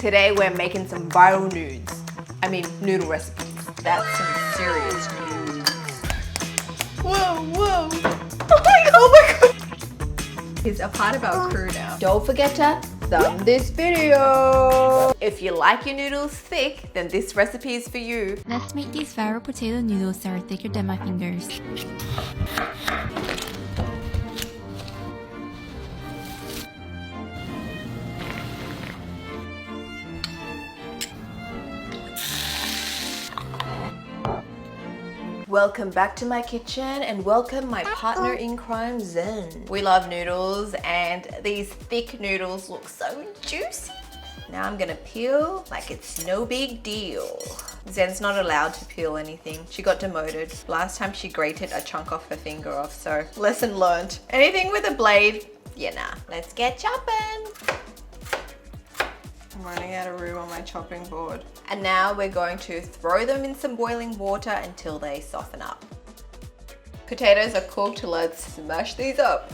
Today we're making some viral noodle recipes. That's some serious news. Whoa. Oh my god. Here's a part of our crew now. Don't forget to thumb this video. If you like your noodles thick, then this recipe is for you. Let's make these viral potato noodles that are thicker than my fingers. Welcome back to my kitchen and welcome my partner in crime, Zen. We love noodles and these thick noodles look so juicy. Now I'm gonna peel like it's no big deal. Zen's not allowed to peel anything. She got demoted. Last time she grated a chunk off her finger off, so lesson learned. Anything with a blade, yeah, nah. Let's get chopping. I'm running out of room on my chopping board. And now we're going to throw them in some boiling water until they soften up. Potatoes are cooked, let's smash these up.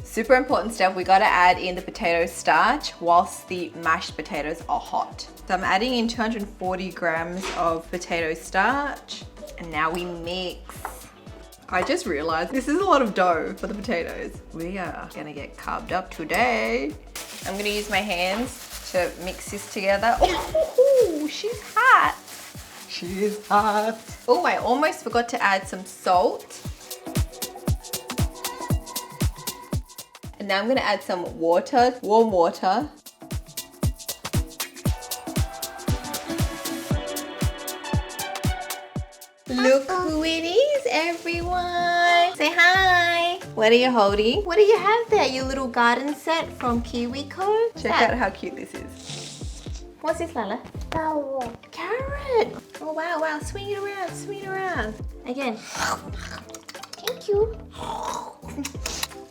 Super important step, we gotta add in the potato starch whilst the mashed potatoes are hot. So I'm adding in 240 grams of potato starch and now we mix. I just realized this is a lot of dough for the potatoes. We are gonna get carved up today. I'm gonna use my hands to mix this together. Oh, she's hot. She's hot. Oh, I almost forgot to add some salt. And now I'm gonna add some water, warm water. Look who it is, everyone. Say hi. What are you holding? What do you have there? Your little garden set from KiwiCo? Check out how cute this is. What's this, Lala? Carrot. Oh, wow. Swing it around. Again. Thank you.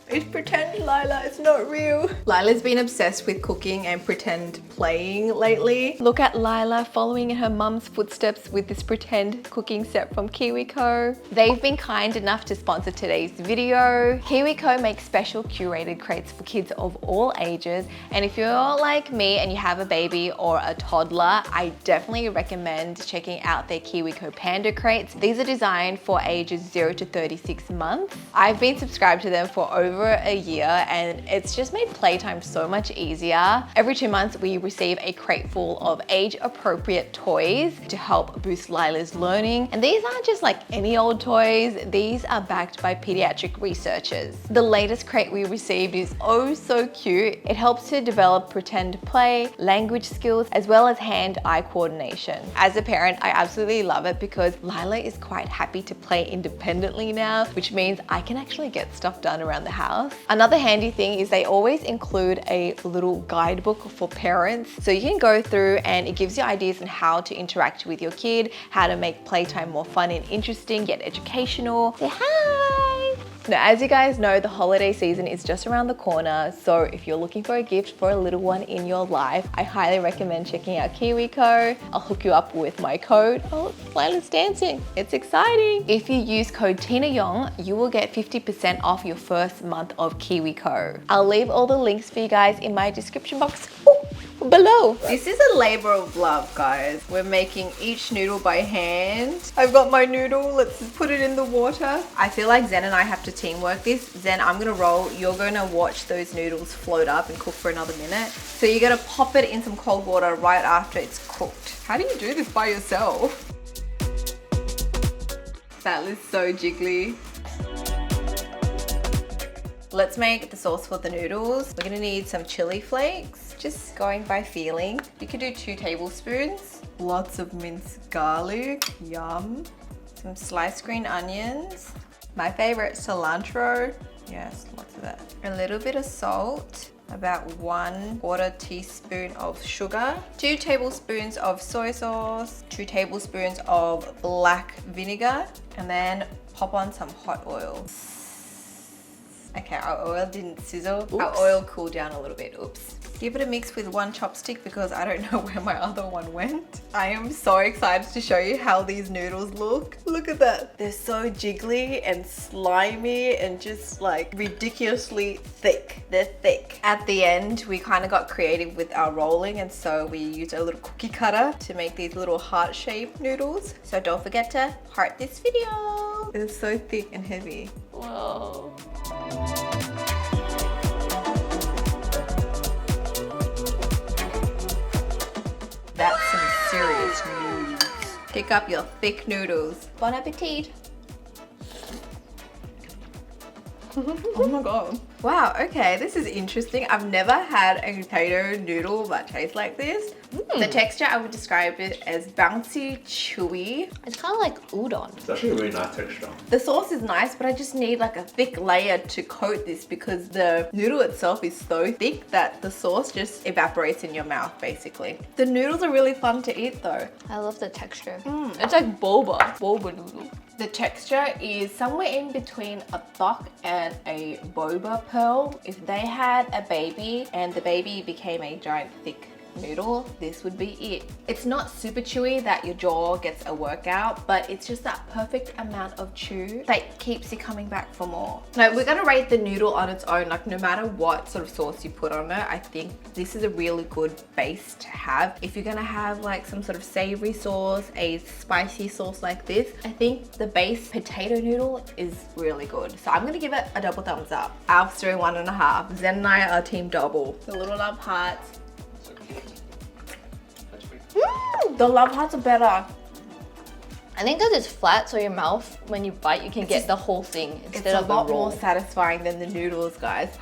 It's pretend, Lila, it's not real. Lila's been obsessed with cooking and pretend playing lately. Look at Lila following in her mum's footsteps with this pretend cooking set from KiwiCo. They've been kind enough to sponsor today's video. KiwiCo makes special curated crates for kids of all ages. And if you're like me and you have a baby or a toddler, I definitely recommend checking out their KiwiCo Panda crates. These are designed for ages 0 to 36 months. I've been subscribed to them for over a year and it's just made playtime so much easier. Every 2 months we receive a crate full of age appropriate toys to help boost Lila's learning. And these aren't just like any old toys, these are backed by pediatric researchers. The latest crate we received is oh so cute. It helps to develop pretend play, language skills, as well as hand-eye coordination. As a parent, I absolutely love it because Lila is quite happy to play independently now, which means I can actually get stuff done around the house. Another handy thing is they always include a little guidebook for parents. So you can go through and it gives you ideas on how to interact with your kid, how to make playtime more fun and interesting, yet educational. Say hi! Now, as you guys know, the holiday season is just around the corner. So if you're looking for a gift for a little one in your life, I highly recommend checking out KiwiCo. I'll hook you up with my code. Oh, Lila's dancing. It's exciting. If you use code TinaYong, you will get 50% off your first month of KiwiCo. I'll leave all the links for you guys in my description box below. This is a labor of love, guys. We're making each noodle by hand. I've got my noodle. Let's put it in the water. I feel like Zen and I have to teamwork this. Zen, I'm gonna roll. You're gonna watch those noodles float up and cook for another minute. So you're gonna pop it in some cold water right after it's cooked. How do you do this by yourself? That is so jiggly. Let's make the sauce for the noodles. We're gonna need some chili flakes, just going by feeling. You could do 2 tablespoons. Lots of minced garlic, yum. Some sliced green onions. My favorite, cilantro. Yes, lots of that. A little bit of salt. About 1/4 teaspoon of sugar. 2 tablespoons of soy sauce. 2 tablespoons of black vinegar. And then pop on some hot oil. Okay, our oil didn't sizzle. Oops. Our oil cooled down a little bit. Oops. Give it a mix with one chopstick because I don't know where my other one went. I am so excited to show you how these noodles look. Look at that. They're so jiggly and slimy and just like ridiculously thick. They're thick. At the end, we kind of got creative with our rolling, and so we used a little cookie cutter to make these little heart-shaped noodles. So don't forget to heart this video. It's so thick and heavy. Whoa. That's some serious noodles. Pick up your thick noodles. Bon appetit. Oh my god. Wow, okay, this is interesting. I've never had a potato noodle that tastes like this. The texture, I would describe it as bouncy, chewy. It's kind of like udon. It's actually a really nice texture. The sauce is nice, but I just need like a thick layer to coat this because the noodle itself is so thick that the sauce just evaporates in your mouth, basically. The noodles are really fun to eat though. I love the texture. It's like boba noodle. The texture is somewhere in between a Thicc and a boba pearl. If they had a baby and the baby became a giant thick noodle, this would be it. It's not super chewy that your jaw gets a workout, but it's just that perfect amount of chew that keeps you coming back for more. Now we're gonna rate the noodle on its own. Like no matter what sort of sauce you put on it, I think this is a really good base to have. If you're gonna have like some sort of savory sauce, a spicy sauce like this, I think the base potato noodle is really good. So I'm gonna give it a double thumbs up. Alf's doing 1.5. Zen and I are team double. The little love hearts. The love hearts are better. I think because it's flat, so your mouth, when you bite, you can get the whole thing instead of a lot the roll. more satisfying than the noodles, guys.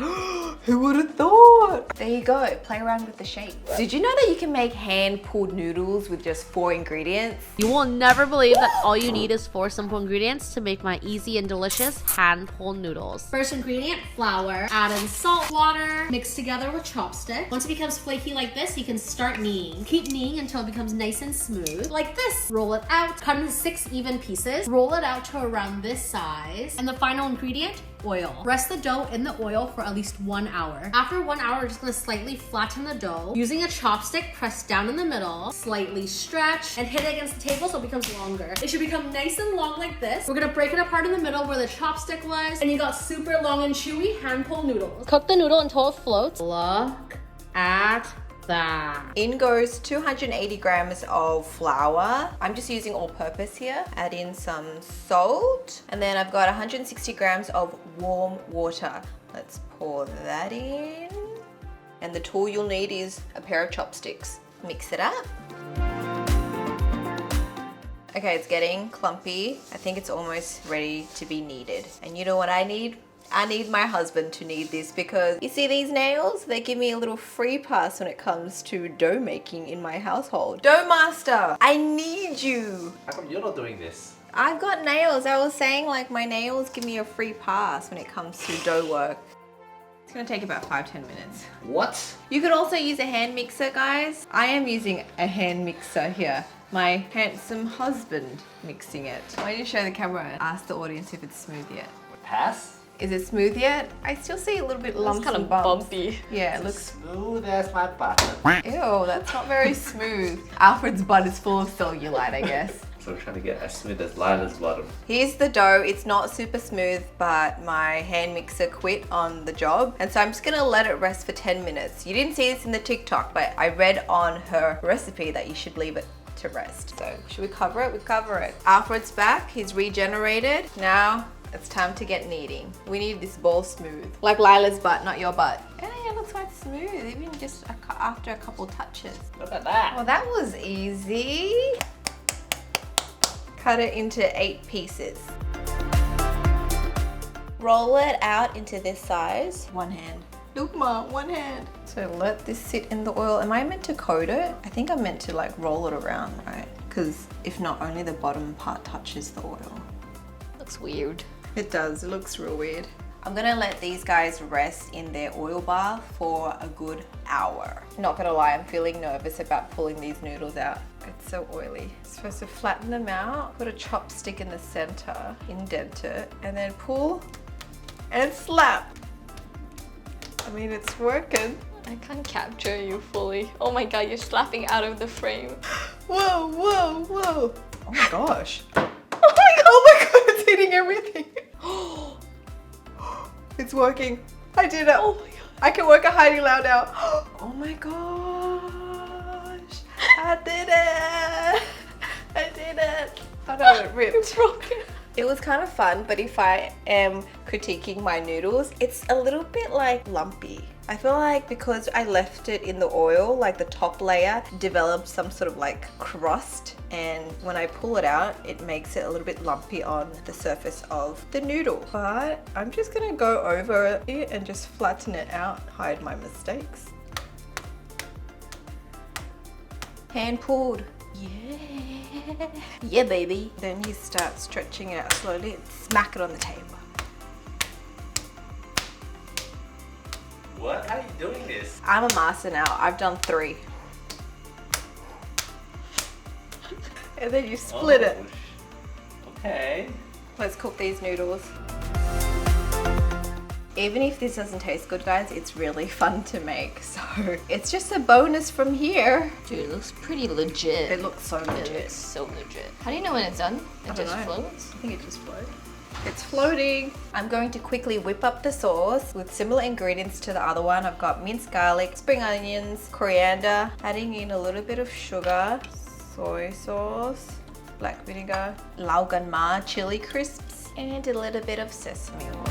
Who would have thought? There you go, play around with the shape. Did you know that you can make hand-pulled noodles with just 4 ingredients? You will never believe that all you need is 4 simple ingredients to make my easy and delicious hand-pulled noodles. First ingredient, flour. Add in salt, water, mix together with chopstick. Once it becomes flaky like this, you can start kneading. Keep kneading until it becomes nice and smooth, like this. Roll it out, cut into 6 even pieces. Roll it out to around this size. And the final ingredient, oil. Rest the dough in the oil for at least 1 hour. After 1 hour, we're just gonna slightly flatten the dough. Using a chopstick, press down in the middle, slightly stretch, and hit it against the table so it becomes longer. It should become nice and long like this. We're gonna break it apart in the middle where the chopstick was, and you got super long and chewy hand-pulled noodles. Cook the noodle until it floats. Look at that. In goes 280 grams of flour. I'm just using all-purpose here. Add in some salt. And then I've got 160 grams of warm water. Let's pour that in. And the tool you'll need is a pair of chopsticks. Mix it up. Okay, it's getting clumpy. I think it's almost ready to be kneaded. And you know what I need? I need my husband to knead this because you see these nails? They give me a little free pass when it comes to dough making in my household. Dough master, I need you. How come you're not doing this? I've got nails. I was saying like my nails give me a free pass when it comes to dough work. It's gonna take about 5-10 minutes. What? You could also use a hand mixer, guys. I am using a hand mixer here. My handsome husband mixing it. Why don't you show the camera and ask the audience if it's smooth yet? Pass? Is it smooth yet? I still see a little bit lumps kind and of bumps. bumpy. Yeah, it looks... Smooth as my butter. Ew, that's not very smooth. Alfred's butt is full of cellulite, I guess. So we're trying to get as smooth as Lila's bottom. Here's the dough. It's not super smooth, but my hand mixer quit on the job. And so I'm just gonna let it rest for 10 minutes. You didn't see this in the TikTok, but I read on her recipe that you should leave it to rest. So should we cover it? We cover it. Alfred's back, he's regenerated. Now it's time to get kneading. We need this ball smooth. Like Lila's butt, not your butt. Yeah, it looks quite smooth, even just after a couple touches. Look at that. Well, that was easy. Cut it into 8 pieces. Roll it out into this size. One hand. Look, Ma, one hand. So let this sit in the oil. Am I meant to coat it? I think I'm meant to like roll it around, right? Because if not, only the bottom part touches the oil. Looks weird. It does, it looks real weird. I'm gonna let these guys rest in their oil bath for a good hour. Not gonna lie, I'm feeling nervous about pulling these noodles out. It's so oily. Supposed to flatten them out, put a chopstick in the center, indent it, and then pull and slap. I mean, it's working. I can't capture you fully. Oh my god, you're slapping out of the frame. Whoa, whoa, whoa. Oh my gosh. Oh my god, it's hitting everything. It's working. I did it. Oh my god. I can work a hiding loud now. Oh my gosh. I did it. I did it. Oh no, it ripped. It's broken. It was kind of fun, but if I am critiquing my noodles, it's a little bit like lumpy. I feel like because I left it in the oil, like the top layer developed some sort of like crust, and when I pull it out, it makes it a little bit lumpy on the surface of the noodle. But I'm just gonna go over it and just flatten it out, hide my mistakes. Hand pulled. Yeah. Yeah, baby. Then you start stretching it out slowly and smack it on the table. What? How are you doing this? I'm a master now. I've done 3. And then you split it. Okay. Let's cook these noodles. Even if this doesn't taste good, guys, it's really fun to make. So it's just a bonus from here. Dude, it looks pretty legit. It looks so It legit. looks so legit. How do you know when it's done? It just floats? I think it just floats. It's floating. I'm going to quickly whip up the sauce with similar ingredients to the other one. I've got minced garlic, spring onions, coriander, adding in a little bit of sugar, soy sauce, black vinegar, lau gan ma chili crisps, and a little bit of sesame oil.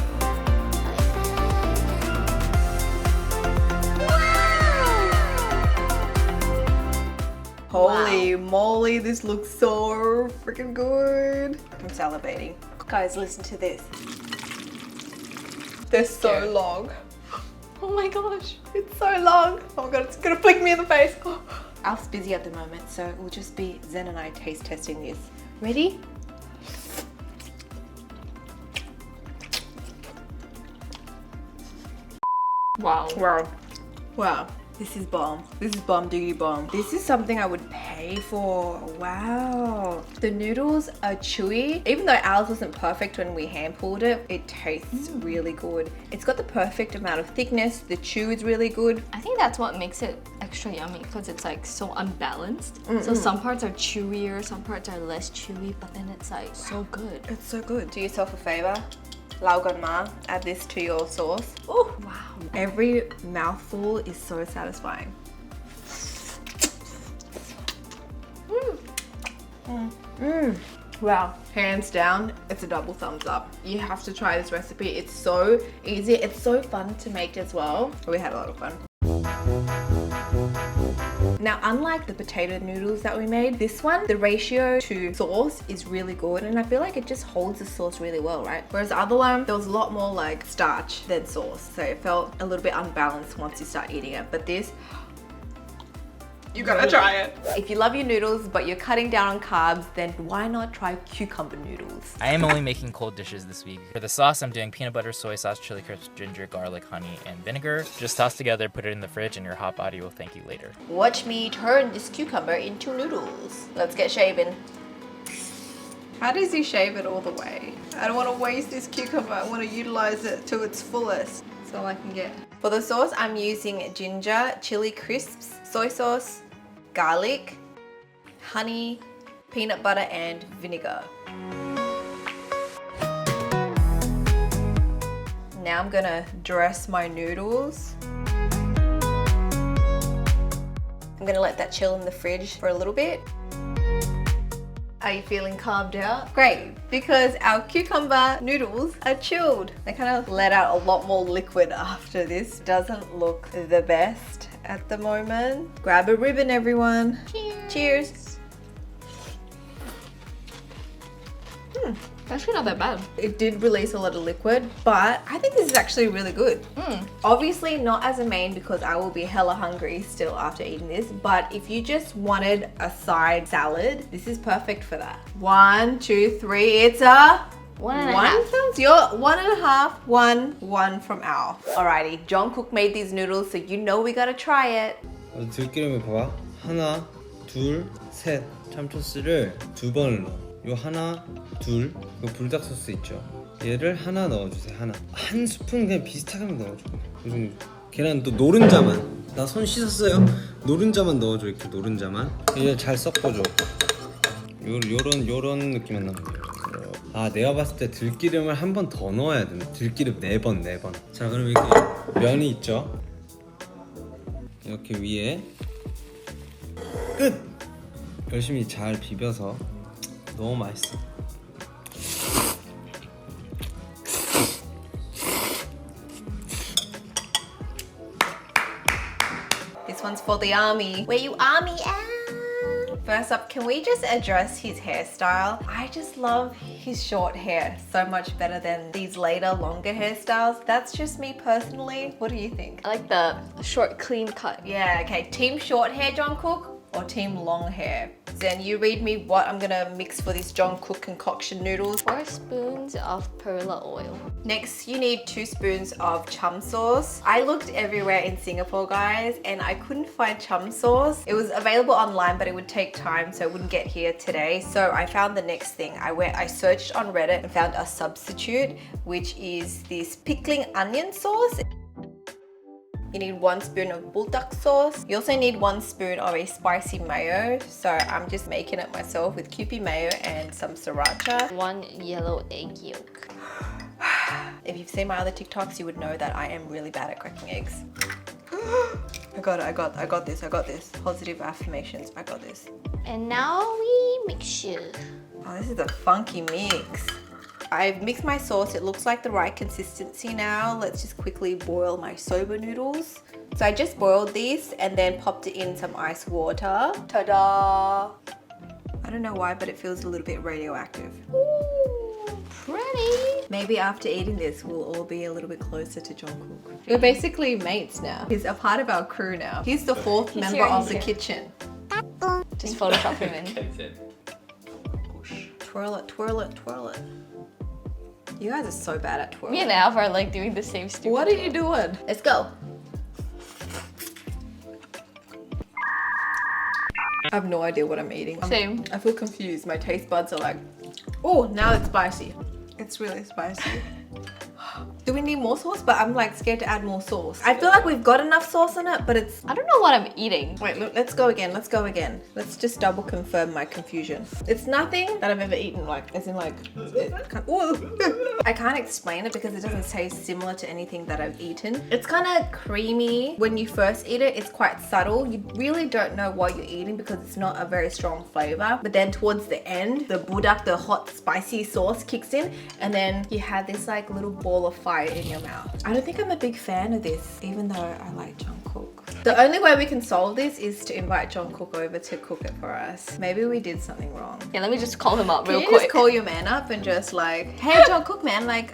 Holy moly, this looks so freaking good. I'm salivating. Guys, listen to this. They're so long. Oh my gosh. It's so long. Oh my god, it's gonna flick me in the face. Alf's busy at the moment, so it will just be Zen and I taste testing this. Ready? Wow. Wow. Wow. This is bomb. This is bomb diggity bomb. This is something I would pay for. Wow. The noodles are chewy. Even though ours wasn't perfect when we hand pulled it, it tastes really good. It's got the perfect amount of thickness. The chew is really good. I think that's what makes it extra yummy because it's like so unbalanced. So some parts are chewier, some parts are less chewy, but then it's like so good. It's so good. Do yourself a favor. Lau gan ma, add this to your sauce. Oh, wow. Every mouthful is so satisfying. Wow. Hands down, it's a double thumbs up. You have to try this recipe. It's so easy. It's so fun to make as well. We had a lot of fun. Now, unlike the potato noodles that we made, this one, the ratio to sauce is really good, and I feel like it just holds the sauce really well, right? Whereas the other one, there was a lot more like starch than sauce, so it felt a little bit unbalanced once you start eating it. But this, you gotta try it. If you love your noodles but you're cutting down on carbs, then why not try cucumber noodles? I am only making cold dishes this week. For the sauce, I'm doing peanut butter, soy sauce, chili crisps, ginger, garlic, honey, and vinegar. Just toss together, put it in the fridge, and your hot body will thank you later. Watch me turn this cucumber into noodles. Let's get shaving. How does he shave it all the way? I don't want to waste this cucumber. I want to utilize it to its fullest. That's all I can get. For the sauce, I'm using ginger, chili crisps, soy sauce, garlic, honey, peanut butter, and vinegar. Now I'm gonna dress my noodles. I'm gonna let that chill in the fridge for a little bit. Are you feeling calmed out? Great, because our cucumber noodles are chilled. They kind of let out a lot more liquid after this. Doesn't look the best at the moment. Grab a ribbon, everyone. Cheers. Cheers. Actually not that bad. It did release a lot of liquid, but I think this is actually really good. Obviously not as a main because I will be hella hungry still after eating this, but if you just wanted a side salad, this is perfect for that. 1, 2, 3, it's a One and a half. thumbs. You're 1.5, 1 from Al. Alrighty, Jungkook made these noodles, so you know we gotta try it. 들기름을 봐봐. 하나, 둘, 셋. 참소스를 2번을 넣어. 요 하나, 둘, 요 불닭 소스 있죠? 얘를 하나 넣어주세요. 하나. 한 스푼 그냥 비슷하게 넣어줘. 요즘 계란 또 노른자만. 나 손 씻었어요. 노른자만 넣어줘. 이렇게 노른자만. 얘 잘 섞어줘. 요런 느낌만 나면 돼요. 아, 내가 봤을 때 들기름을 한 번 더 넣어야 돼. 들기름 4번. 자, 그럼 이렇게 면이 있죠. 이렇게 위에 끝. 열심히 잘 비벼서. 너무 맛있어. This one's for the army. Where you army at? First up, can we just address his hairstyle? I just love his short hair so much better than these later longer hairstyles. That's just me personally. What do you think? I like the short, clean cut. Yeah, okay. Team short hair Jungkook or team long hair? Zen, you read me what I'm gonna mix for this Jungkook concoction noodles. 4 spoons of perilla oil. Next, you need 2 spoons of chum sauce. I looked everywhere in Singapore, guys, and I couldn't find chum sauce. It was available online, but it would take time, so it wouldn't get here today. So I found the next thing. I searched on Reddit and found a substitute, which is this pickling onion sauce. You need 1 spoon of bulldog sauce. You also need 1 spoon of a spicy mayo. So I'm just making it myself with Kewpie mayo and some sriracha. 1 yellow egg yolk. If you've seen my other TikToks, you would know that I am really bad at cracking eggs. I got this. Positive affirmations, I got this. And now we mix it. Oh, this is a funky mix. I've mixed my sauce. It looks like the right consistency now. Let's just quickly boil my soba noodles. So I just boiled these and then popped it in some ice water. Ta-da! I don't know why, but it feels a little bit radioactive. Ooh, pretty. Maybe after eating this, we'll all be a little bit closer to Jungkook. We're basically mates now. He's a part of our crew now. He's the 4th member of the kitchen. Just Photoshop him in. That's it. Push. Twirl it, twirl it, twirl it. You guys are so bad at twirling. Me and Alf are like doing the same stupid What are you doing? Let's go. I have no idea what I'm eating. Same. I feel confused. My taste buds are like, oh, now it's spicy. It's really spicy. Do we need more sauce? But I'm like scared to add more sauce. I feel like we've got enough sauce on it, but it's... I don't know what I'm eating. Wait, look, let's go again. Let's just double confirm my confusion. It's nothing that I've ever eaten, like, as in like, I can't explain it because it doesn't taste similar to anything that I've eaten. It's kind of creamy. When you first eat it, it's quite subtle. You really don't know what you're eating because it's not a very strong flavor. But then towards the end, the budak, the hot spicy sauce kicks in, and then you have this like little ball of fire in your mouth. I don't think I'm a big fan of this, even though I like Jungkook. The only way we can solve this is to invite Jungkook over to cook it for us. Maybe we did something wrong. Yeah, let me just call him up real Can you quick. just call your man up and just like, hey Jungkook man, like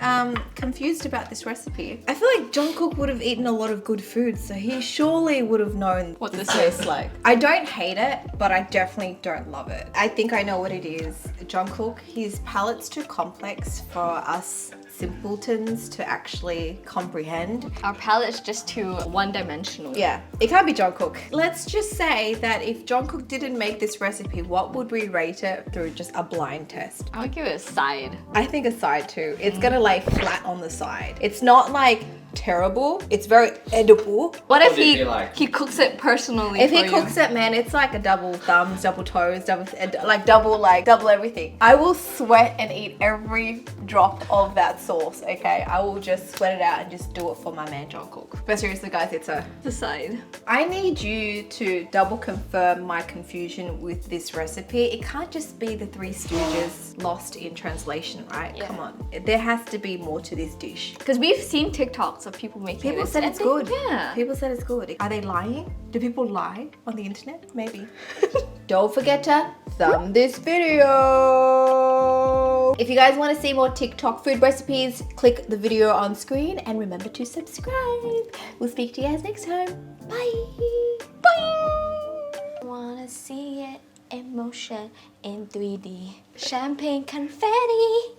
confused about this recipe. I feel like Jungkook would have eaten a lot of good food, so he surely would have known what this tastes like. I don't hate it, but I definitely don't love it. I think I know what it is. Jungkook, his palate's too complex for us simpletons to actually comprehend. Our palate's just too one-dimensional. Yeah, it can't be Jungkook. Let's just say that if Jungkook didn't make this recipe, what would we rate it through just a blind test? I would give it a side. I think a side too. It's gonna lay flat on the side. It's not like terrible. It's very edible. What if What did you like? he cooks it personally If for he you? cooks it, man, it's like a double thumbs, double toes, double everything. I will sweat and eat every drop of that sauce, okay? I will just sweat it out and just do it for my man Jungkook. But seriously guys, it's a... The side. I need you to double confirm my confusion with this recipe. It can't just be the Three Stooges lost in translation, right? Yeah. Come on. There has to be more to this dish. Because we've seen TikToks of people making People this. said and it's good. Yeah. People said it's good. Are they lying? Do people lie on the internet? Maybe. Don't forget to thumb this video. If you guys want to see more TikTok food recipes, click the video on screen and remember to subscribe. We'll speak to you guys next time. Bye. Bye. Wanna see it in motion in 3D. Champagne confetti.